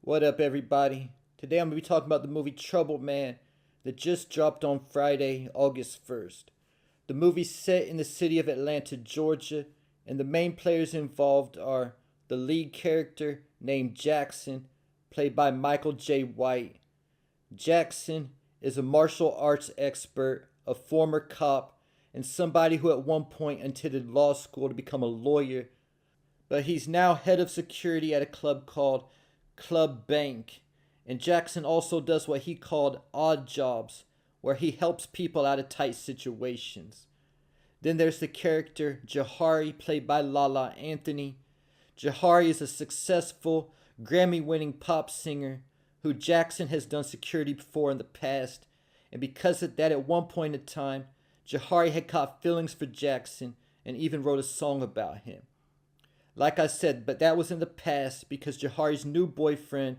What up, everybody? Today I'm going to be talking about the movie Trouble Man that just dropped on Friday, August 1st. The movie's set in the city of Atlanta, Georgia, and the main players involved are the lead character named Jackson, played by Michael J. White. Jackson is a martial arts expert, a former cop, and somebody who at one point attended law school to become a lawyer, but he's now head of security at a club called Club Bank. And Jackson also does what he called odd jobs, where he helps people out of tight situations. Then there's the character Jahari, played by Lala Anthony. Jahari is a successful, Grammy winning pop singer who Jackson has done security for in the past, and because of that, at one point in time, Jahari had caught feelings for Jackson and even wrote a song about him. Like I said, but that was in the past because Jahari's new boyfriend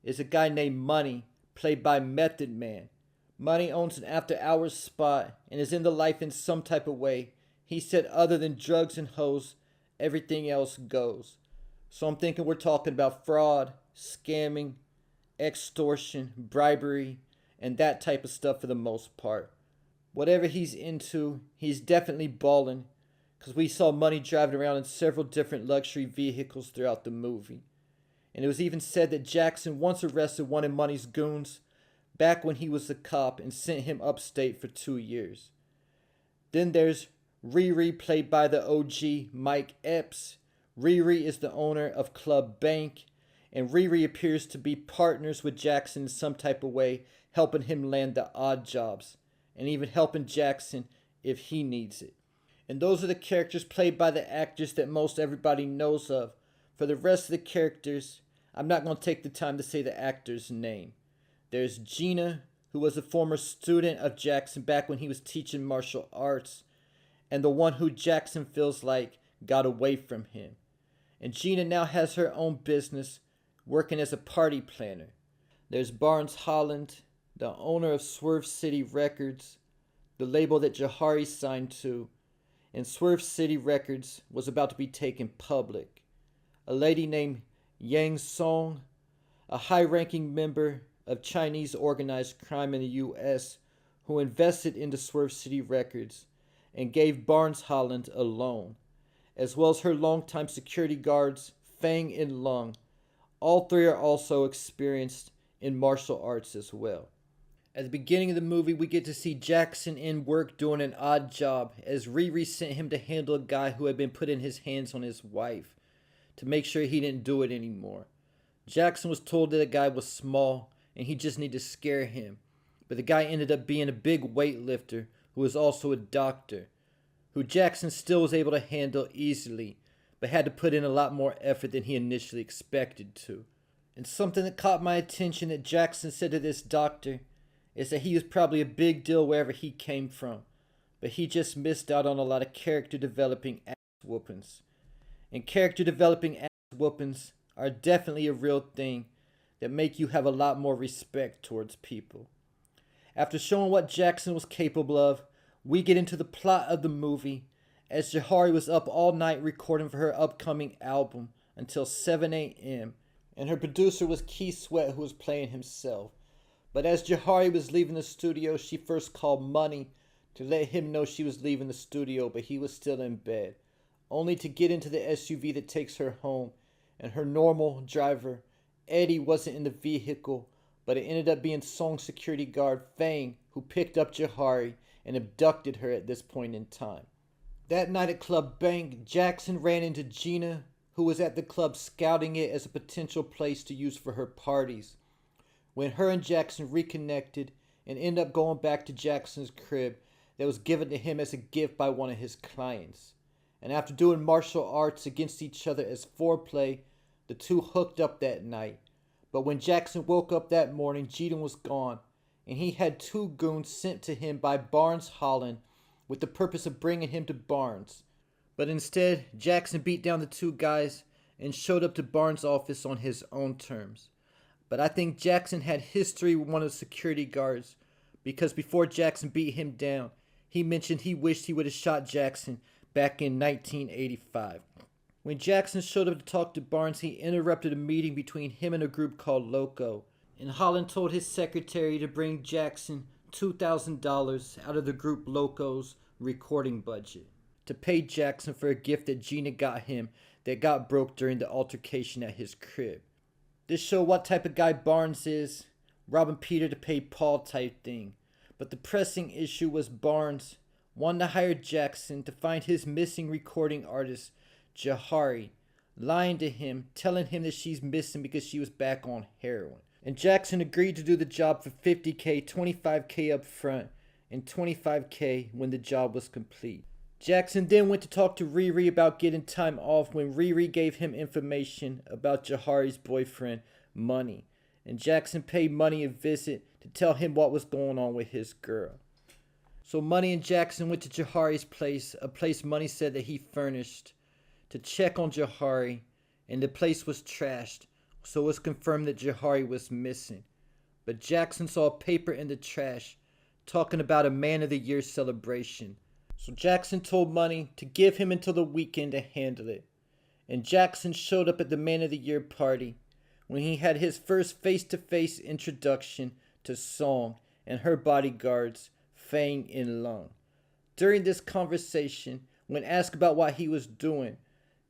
is a guy named Money, played by Method Man. Money owns an after hours spot and is in the life in some type of way. He said other than drugs and hoes, everything else goes. So I'm thinking we're talking about fraud, scamming, extortion, bribery, and that type of stuff for the most part. Whatever he's into, he's definitely balling, because we saw Money driving around in several different luxury vehicles throughout the movie. And it was even said that Jackson once arrested one of Money's goons back when he was a cop and sent him upstate for 2 years. Then there's Riri, played by the OG Mike Epps. Riri is the owner of Club Bank, and Riri appears to be partners with Jackson in some type of way, helping him land the odd jobs, and even helping Jackson if he needs it. And those are the characters played by the actors that most everybody knows of. For the rest of the characters, I'm not going to take the time to say the actor's name. There's Gina, who was a former student of Jackson back when he was teaching martial arts, and the one who Jackson feels like got away from him. And Gina now has her own business, working as a party planner. There's Barnes Holland, the owner of Swerve City Records, the label that Jahari signed to, and Swerve City Records was about to be taken public. A lady named Yang Song, a high-ranking member of Chinese organized crime in the U.S., who invested into Swerve City Records and gave Barnes Holland a loan, as well as her longtime security guards, Fang and Lung. All three are also experienced in martial arts as well. At the beginning of the movie, we get to see Jackson in work doing an odd job, as Riri sent him to handle a guy who had been putting his hands on his wife to make sure he didn't do it anymore. Jackson was told that the guy was small and he just needed to scare him, but the guy ended up being a big weightlifter who was also a doctor, who Jackson still was able to handle easily, but had to put in a lot more effort than he initially expected to. And something that caught my attention that Jackson said to this doctor is that he was probably a big deal wherever he came from, but he just missed out on a lot of character developing ass whoopings. And character developing ass whoopings are definitely a real thing that make you have a lot more respect towards people. After showing what Jackson was capable of, we get into the plot of the movie, as Jahari was up all night recording for her upcoming album until 7 a.m., and her producer was Keith Sweat, who was playing himself. But as Jahari was leaving the studio, she first called Money to let him know she was leaving the studio, but he was still in bed, only to get into the SUV that takes her home, and her normal driver, Eddie, wasn't in the vehicle, but it ended up being Song security guard Fang, who picked up Jahari and abducted her at this point in time. That night at Club Bank, Jackson ran into Gina, who was at the club scouting it as a potential place to use for her parties. When her and Jackson reconnected and ended up going back to Jackson's crib that was given to him as a gift by one of his clients. And after doing martial arts against each other as foreplay, the two hooked up that night. But when Jackson woke up that morning, Gina was gone, and he had two goons sent to him by Barnes Holland with the purpose of bringing him to Barnes. But instead, Jackson beat down the two guys and showed up to Barnes' office on his own terms. But I think Jackson had history with one of the security guards, because before Jackson beat him down, he mentioned he wished he would have shot Jackson back in 1985. When Jackson showed up to talk to Barnes, he interrupted a meeting between him and a group called Loco, and Holland told his secretary to bring Jackson $2,000 out of the group Loco's recording budget to pay Jackson for a gift that Gina got him that got broke during the altercation at his crib. This showed what type of guy Barnes is, robbing Peter to pay Paul type thing. But the pressing issue was Barnes wanted to hire Jackson to find his missing recording artist, Jahari, lying to him, telling him that she's missing because she was back on heroin. And Jackson agreed to do the job for $50K, $25K up front, and $25K when the job was complete. Jackson then went to talk to Riri about getting time off when Riri gave him information about Jahari's boyfriend, Money. And Jackson paid Money a visit to tell him what was going on with his girl. So Money and Jackson went to Jahari's place, a place Money said that he furnished, to check on Jahari, and the place was trashed, so it was confirmed that Jahari was missing. But Jackson saw a paper in the trash talking about a Man of the Year celebration. So Jackson told Money to give him until the weekend to handle it. And Jackson showed up at the Man of the Year party when he had his first face-to-face introduction to Song and her bodyguards, Fang and Lung. During this conversation, when asked about what he was doing,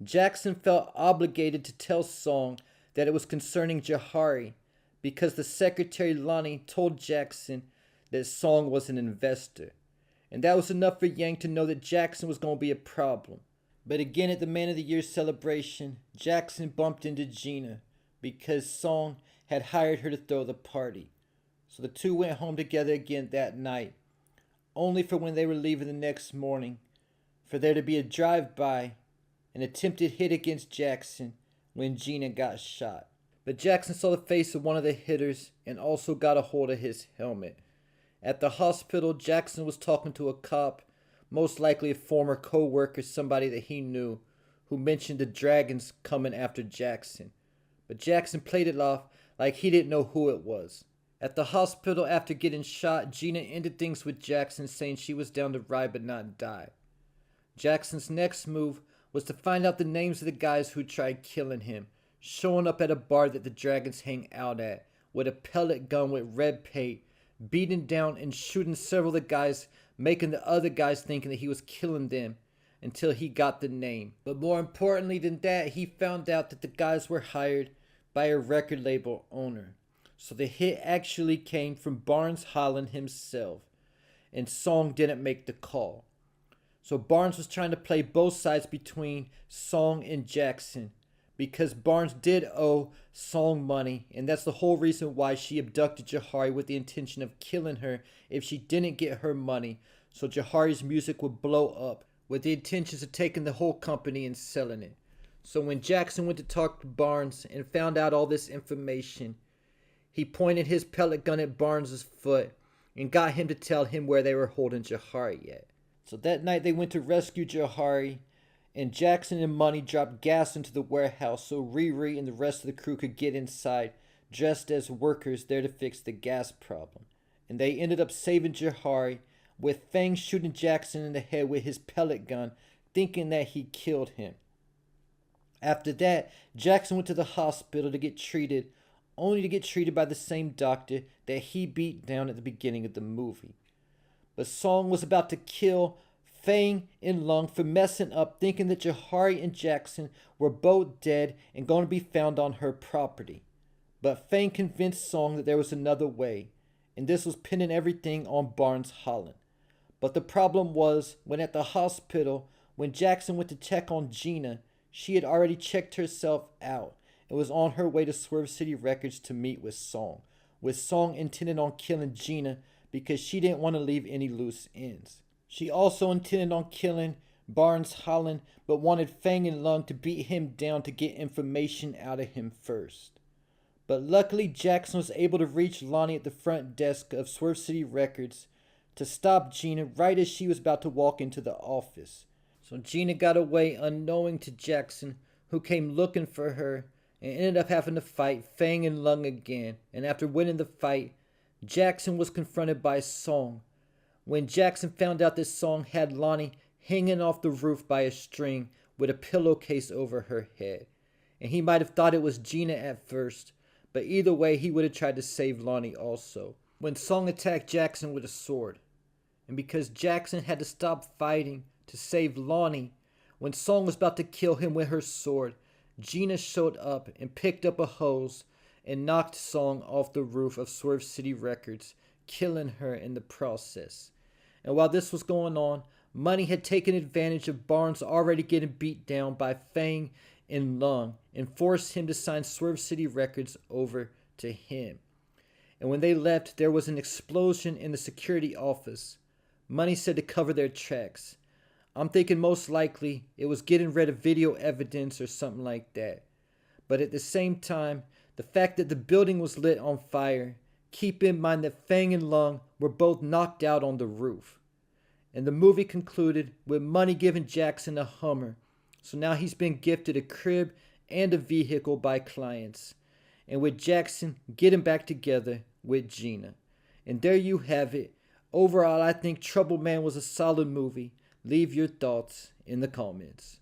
Jackson felt obligated to tell Song that it was concerning Jahari because the secretary Lonnie told Jackson that Song was an investor. And that was enough for Yang to know that Jackson was going to be a problem. But again at the Man of the Year celebration, Jackson bumped into Gina because Song had hired her to throw the party. So the two went home together again that night, only for when they were leaving the next morning, for there to be a drive-by, an attempted hit against Jackson when Gina got shot. But Jackson saw the face of one of the hitters and also got a hold of his helmet. At the hospital, Jackson was talking to a cop, most likely a former co-worker, somebody that he knew, who mentioned the Dragons coming after Jackson. But Jackson played it off like he didn't know who it was. At the hospital, after getting shot, Gina ended things with Jackson, saying she was down to ride but not die. Jackson's next move was to find out the names of the guys who tried killing him, showing up at a bar that the Dragons hang out at, with a pellet gun with red paint, beating down and shooting several of the guys, making the other guys thinking that he was killing them until he got the name. But more importantly than that, he found out that the guys were hired by a record label owner. So the hit actually came from Barnes Holland himself, and Song didn't make the call. So Barnes was trying to play both sides between Song and Jackson, because Barnes did owe Song money, and that's the whole reason why she abducted Jahari, with the intention of killing her if she didn't get her money, so Jahari's music would blow up, with the intentions of taking the whole company and selling it. So when Jackson went to talk to Barnes and found out all this information, he pointed his pellet gun at Barnes' foot and got him to tell him where they were holding Jahari at. So that night they went to rescue Jahari, and Jackson and Money dropped gas into the warehouse so Riri and the rest of the crew could get inside, dressed as workers there to fix the gas problem. And they ended up saving Jahari, with Fang shooting Jackson in the head with his pellet gun, thinking that he killed him. After that, Jackson went to the hospital to get treated, only to get treated by the same doctor that he beat down at the beginning of the movie. But Song was about to kill Fang and Lung for messing up, thinking that Jahari and Jackson were both dead and going to be found on her property. But Fang convinced Song that there was another way, and this was pinning everything on Barnes Holland. But the problem was, when at the hospital, when Jackson went to check on Gina, she had already checked herself out and was on her way to Swerve City Records to meet with Song intending on killing Gina because she didn't want to leave any loose ends. She also intended on killing Barnes Holland, but wanted Fang and Lung to beat him down to get information out of him first. But luckily, Jackson was able to reach Lonnie at the front desk of Swerve City Records to stop Gina right as she was about to walk into the office. So Gina got away unknowing to Jackson, who came looking for her and ended up having to fight Fang and Lung again. And after winning the fight, Jackson was confronted by Song. When Jackson found out this Song had Lonnie hanging off the roof by a string with a pillowcase over her head. And he might have thought it was Gina at first, but either way he would have tried to save Lonnie also. When Song attacked Jackson with a sword, and because Jackson had to stop fighting to save Lonnie, when Song was about to kill him with her sword, Gina showed up and picked up a hose and knocked Song off the roof of Swerve City Records, killing her in the process. And while this was going on, Money had taken advantage of Barnes already getting beat down by Fang and Lung and forced him to sign Swerve City Records over to him. And when they left, there was an explosion in the security office. Money said to cover their tracks. I'm thinking most likely it was getting rid of video evidence or something like that. But at the same time, the fact that the building was lit on fire, keep in mind that Fang and Lung were both knocked out on the roof. And the movie concluded with Money giving Jackson a Hummer. So now he's been gifted a crib and a vehicle by clients. And with Jackson getting back together with Gina. And there you have it. Overall, I think Trouble Man was a solid movie. Leave your thoughts in the comments.